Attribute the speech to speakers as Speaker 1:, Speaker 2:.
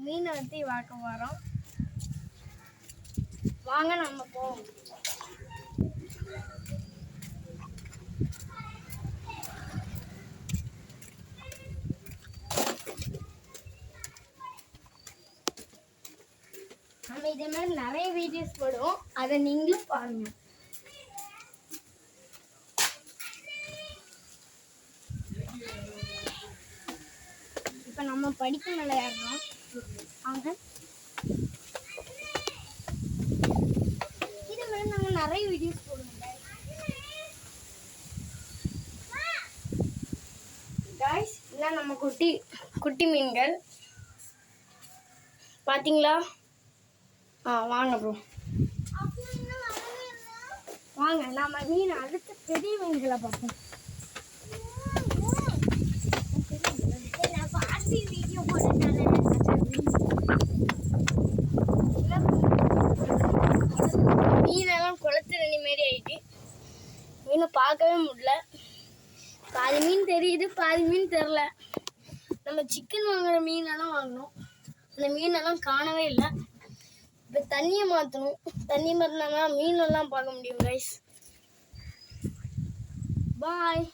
Speaker 1: மீனை வச்சு பார்க்க போகிறோம். வாங்க நம்ம போவோம். நம்ம இதே மாதிரி நிறைய வீடியோஸ் போடுவோம், அதை நீங்களும் பாருங்க. இப்போ நம்ம படிக்கும் விளையாடுறோம். அவங்க இது மாதிரி நாங்கள் நிறைய வீடியோஸ் போடுவோம் காய்ஸ். இதான் நம்ம குட்டி குட்டி மீன்கள் பார்த்தீங்களா? வாங்க ப்ரோ, வாங்க நம்ம மீன் அடுத்த பெரிய மீன்களை பார்ப்போம். மீனெல்லாம் குளத்து தண்ணி மாரி ஆயிட்டு மீனை பார்க்கவே முடியல. பாதி மீன் தெரியுது, பாதி மீன் தெரில. நம்ம சிக்கன் வாங்குற மீனெல்லாம் வாங்கினோம், அந்த மீனெல்லாம் காணவே இல்லை. இப்போ தண்ணியை மாற்றணும். தண்ணி மாற்றினா மீனெல்லாம் பார்க்க முடியும் கைஸ். பாய்.